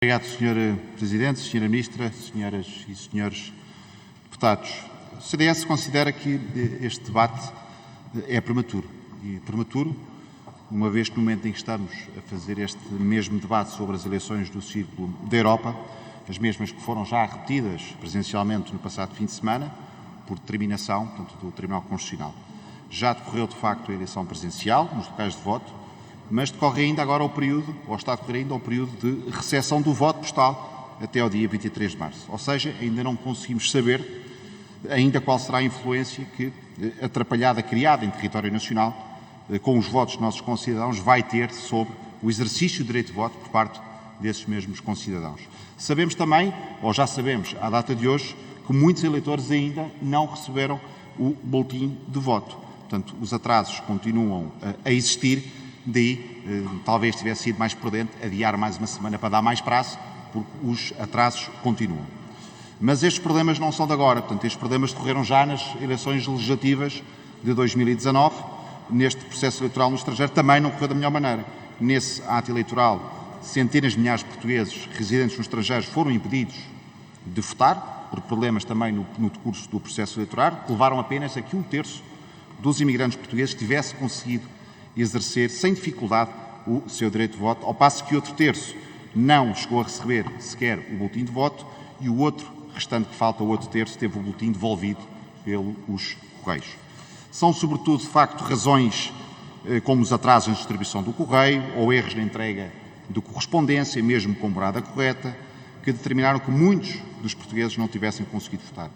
Obrigado, Sr. Presidente, Sra. Ministra, senhoras e senhores deputados. O CDS considera que este debate é prematuro. E prematuro, uma vez que no momento em que estamos a fazer este mesmo debate sobre as eleições do Círculo da Europa, as mesmas que foram já repetidas presencialmente no passado fim de semana, por determinação, portanto, do Tribunal Constitucional. Já decorreu, de facto, a eleição presencial nos locais de voto, mas decorre ainda agora o período, ou está a decorrer ainda o período de recepção do voto postal até ao dia 23 de março. Ou seja, ainda não conseguimos saber ainda qual será a influência que atrapalhada criada em território nacional com os votos dos nossos concidadãos vai ter sobre o exercício do direito de voto por parte desses mesmos concidadãos. Sabemos também, ou já sabemos à data de hoje, que muitos eleitores ainda não receberam o boletim de voto. Portanto, os atrasos continuam a existir. Daí, talvez tivesse sido mais prudente adiar mais uma semana para dar mais prazo, porque os atrasos continuam. Mas estes problemas não são de agora, portanto, estes problemas decorreram já nas eleições legislativas de 2019, neste processo eleitoral no estrangeiro, também não correu da melhor maneira. Nesse ato eleitoral, centenas de milhares de portugueses residentes no estrangeiro foram impedidos de votar, por problemas também no decurso do processo eleitoral, que levaram apenas a que 1/3 dos imigrantes portugueses tivesse conseguido exercer sem dificuldade o seu direito de voto, ao passo que outro terço não chegou a receber sequer o boletim de voto e o outro restante que falta, o outro terço, teve o boletim devolvido pelos Correios. São, sobretudo, de facto, razões como os atrasos na distribuição do correio ou erros na entrega de correspondência, mesmo com morada correta, que determinaram que muitos dos portugueses não tivessem conseguido votar.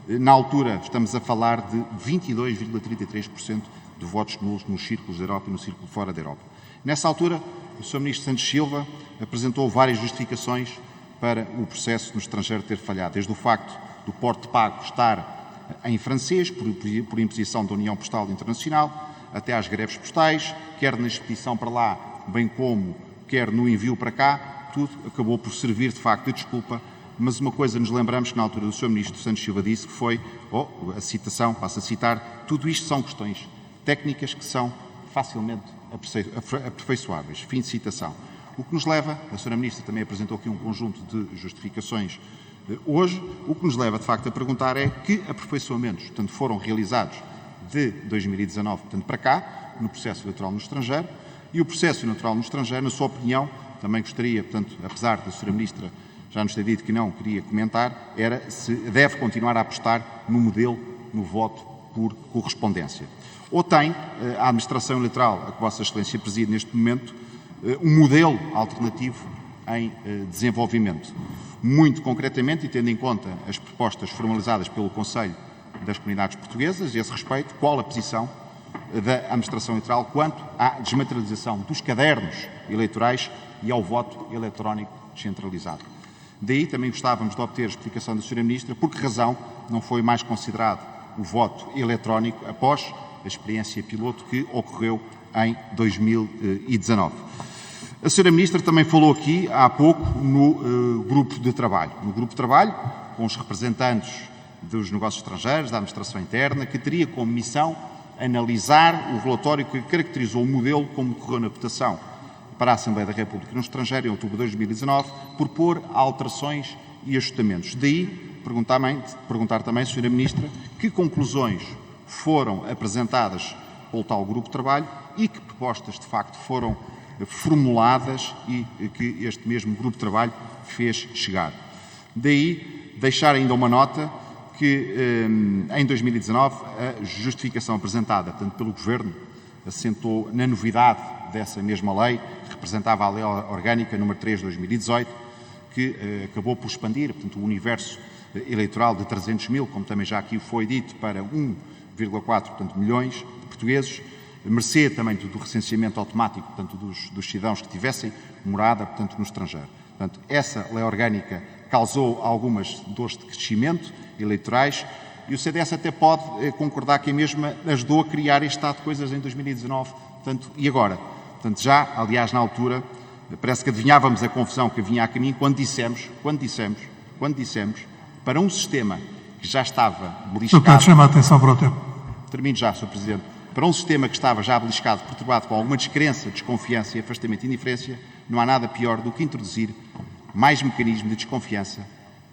Na altura, estamos a falar de 22,33% de votos nulos nos círculos da Europa e no círculo fora da Europa. Nessa altura, o Sr. Ministro Santos Silva apresentou várias justificações para o processo no estrangeiro ter falhado, desde o facto do porte pago estar em francês, por imposição da União Postal Internacional, até às greves postais, quer na expedição para lá, bem como quer no envio para cá, tudo acabou por servir de facto de desculpa. Mas uma coisa nos lembramos que na altura do Sr. Ministro Santos Silva disse que foi, a citação, passo a citar, tudo isto são questões técnicas que são facilmente aperfeiçoáveis. Fim de citação. O que nos leva, a Sra. Ministra também apresentou aqui um conjunto de justificações hoje, o que nos leva de facto a perguntar é que aperfeiçoamentos, portanto, foram realizados de 2019, portanto, para cá, no processo eleitoral no estrangeiro, e o processo eleitoral no estrangeiro, na sua opinião, também gostaria, portanto, apesar da Sra. Ministra já nos ter dito que não queria comentar, era se deve continuar a apostar no modelo, no voto por correspondência. Ou tem a administração eleitoral, a que Vossa Excelência preside neste momento, um modelo alternativo em desenvolvimento. Muito concretamente, e tendo em conta as propostas formalizadas pelo Conselho das Comunidades Portuguesas, e a esse respeito, qual a posição da administração eleitoral quanto à desmaterialização dos cadernos eleitorais e ao voto eletrónico descentralizado. Daí também gostávamos de obter a explicação da Sra. Ministra por que razão não foi mais considerado o voto eletrónico após a experiência piloto que ocorreu em 2019. A Sra. Ministra também falou aqui há pouco no grupo de trabalho. No grupo de trabalho, com os representantes dos negócios estrangeiros, da administração interna, que teria como missão analisar o relatório que caracterizou o modelo como ocorreu na votação para a Assembleia da República no estrangeiro em outubro de 2019, propor alterações e ajustamentos. Daí, perguntar também, Sra. Ministra, que conclusões foram apresentadas pelo tal grupo de trabalho e que propostas, de facto, foram formuladas e que este mesmo grupo de trabalho fez chegar. Daí, deixar ainda uma nota que, em 2019, a justificação apresentada, tanto pelo Governo, assentou na novidade dessa mesma lei, que representava a Lei Orgânica número 3 de 2018, que acabou por expandir, portanto, o universo eleitoral de 300 mil, como também já aqui foi dito, para 1,4 milhões de portugueses, mercê também do recenseamento automático, portanto, dos cidadãos que tivessem morada, portanto, no estrangeiro. Portanto, essa Lei Orgânica causou algumas dores de crescimento eleitorais e o CDS até pode concordar que a mesma ajudou a criar este estado de coisas em 2019, portanto, e agora? Portanto, já, aliás, na altura, parece que adivinhávamos a confusão que vinha a caminho quando dissemos, para um sistema que já estava beliscado... Eu quero chamar a atenção para o tempo. Termino já, Sr. Presidente. Para um sistema que estava já beliscado, perturbado com alguma descrença, desconfiança e afastamento e indiferença, não há nada pior do que introduzir mais mecanismo de desconfiança.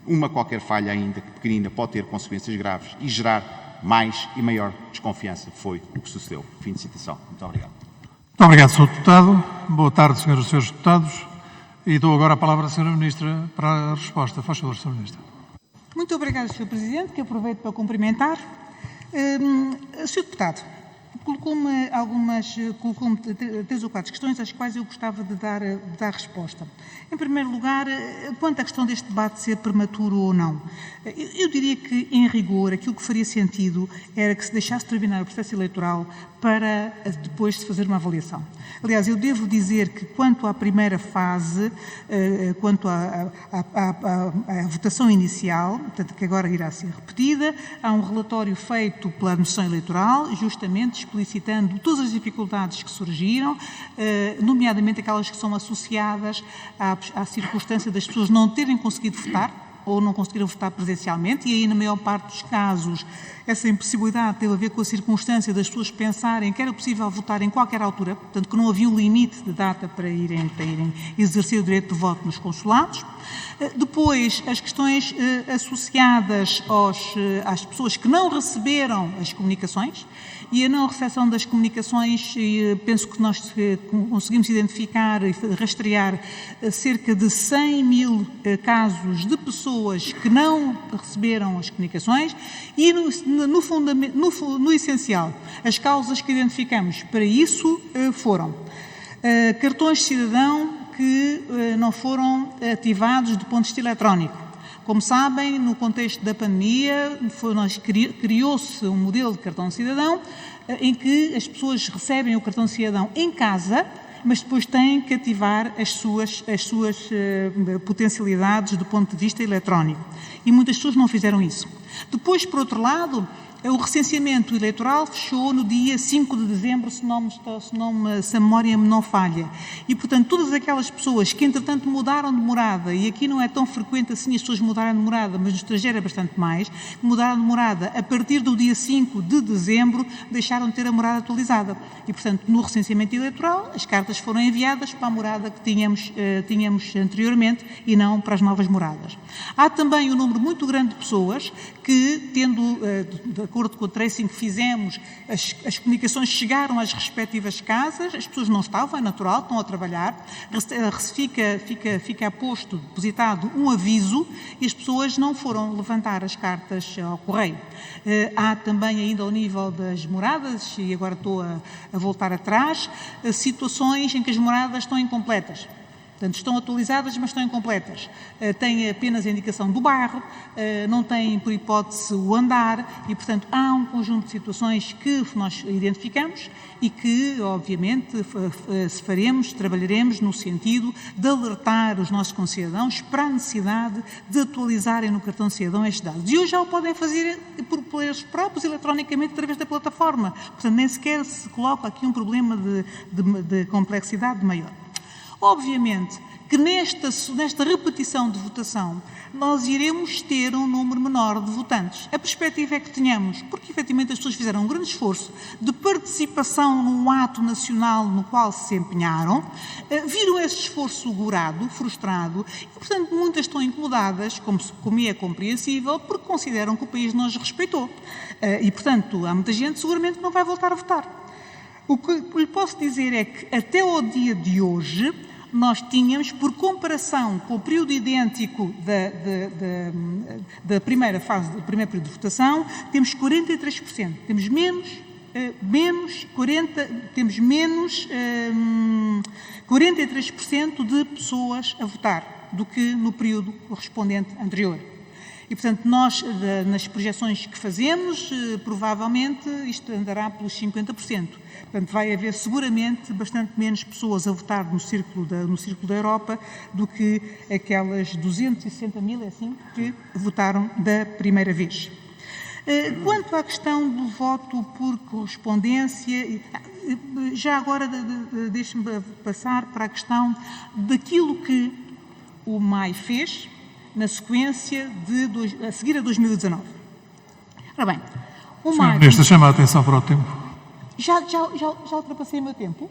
Uma qualquer falha, ainda que pequenina, pode ter consequências graves e gerar mais e maior desconfiança. Foi o que sucedeu. Fim de citação. Muito obrigado. Muito obrigado, Sr. Deputado. Boa tarde, senhoras e senhores deputados. E dou agora a palavra à Sra. Ministra para a resposta. Faz favor, Sra. Ministra. Muito obrigada, Sr. Presidente, que aproveito para cumprimentar. Sr. Deputado, colocou-me três ou quatro questões às quais eu gostava de dar resposta. Em primeiro lugar, quanto à questão deste debate ser prematuro ou não, eu diria que, em rigor, aquilo que faria sentido era que se deixasse terminar o processo eleitoral para depois se fazer uma avaliação. Aliás, eu devo dizer que, quanto à primeira fase, quanto à votação inicial, portanto, que agora irá ser repetida, há um relatório feito pela Administração Eleitoral, justamente explicitando todas as dificuldades que surgiram, nomeadamente aquelas que são associadas à circunstância das pessoas não terem conseguido votar, ou não conseguiram votar presencialmente, e aí, na maior parte dos casos, essa impossibilidade teve a ver com a circunstância das pessoas pensarem que era possível votar em qualquer altura, portanto, que não havia um limite de data para irem exercer o direito de voto nos consulados. Depois, as questões associadas às pessoas que não receberam as comunicações, e a não recepção das comunicações, penso que nós conseguimos identificar e rastrear cerca de 100 mil casos de pessoas que não receberam as comunicações e, no essencial, as causas que identificamos para isso foram cartões de cidadão que não foram ativados do ponto de vista eletrónico. Como sabem, no contexto da pandemia, criou-se um modelo de cartão de cidadão em que as pessoas recebem o cartão de cidadão em casa, mas depois têm que ativar as suas potencialidades do ponto de vista eletrónico. E muitas pessoas não fizeram isso. Depois, por outro lado, o recenseamento eleitoral fechou no dia 5 de dezembro, se a memória me não falha. E, portanto, todas aquelas pessoas que, entretanto, mudaram de morada, e aqui não é tão frequente assim as pessoas mudarem de morada, mas no estrangeiro é bastante mais, mudaram de morada a partir do dia 5 de dezembro, deixaram de ter a morada atualizada. E, portanto, no recenseamento eleitoral, as cartas foram enviadas para a morada que tínhamos anteriormente e não para as novas moradas. Há também um número muito grande de pessoas que, tendo, de acordo com o tracing que fizemos, as comunicações chegaram às respectivas casas, as pessoas não estavam, é natural, estão a trabalhar, fica posto, depositado um aviso e as pessoas não foram levantar as cartas ao correio. Há também ainda ao nível das moradas, e agora estou a voltar atrás, situações em que as moradas estão incompletas. Portanto, estão atualizadas, mas estão incompletas. Têm apenas a indicação do bairro, não têm, por hipótese, o andar e, portanto, há um conjunto de situações que nós identificamos e que, obviamente, trabalharemos no sentido de alertar os nossos concidadãos para a necessidade de atualizarem no cartão de cidadão estes dados. E hoje já o podem fazer por eles próprios, eletronicamente, através da plataforma. Portanto, nem sequer se coloca aqui um problema de complexidade maior. Obviamente que nesta repetição de votação nós iremos ter um número menor de votantes. A perspectiva é que tenhamos, porque efetivamente as pessoas fizeram um grande esforço de participação num ato nacional no qual se empenharam, viram esse esforço gorado, frustrado, e portanto muitas estão incomodadas, como é compreensível, porque consideram que o país não as respeitou. E portanto há muita gente seguramente que não vai voltar a votar. O que lhe posso dizer é que até ao dia de hoje nós tínhamos, por comparação com o período idêntico da primeira fase, do primeiro período de votação, temos 43%. Temos menos 43% de pessoas a votar do que no período correspondente anterior. E, portanto, nós, nas projeções que fazemos, provavelmente isto andará pelos 50%. Portanto, vai haver seguramente bastante menos pessoas a votar no círculo da Europa do que aquelas 260 mil, é assim, que votaram da primeira vez. Quanto à questão do voto por correspondência, já agora deixe-me passar para a questão daquilo que o MAI fez na sequência a seguir a 2019. Ora bem, o MAI... Ministro, chama a atenção para o tempo. Já ultrapassei o meu tempo?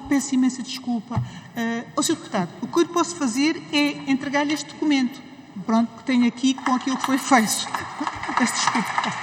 Peço imensa desculpa. Sr. Deputado, o que eu lhe posso fazer é entregar-lhe este documento. Pronto, que tenho aqui com aquilo que foi feito. Peço desculpa.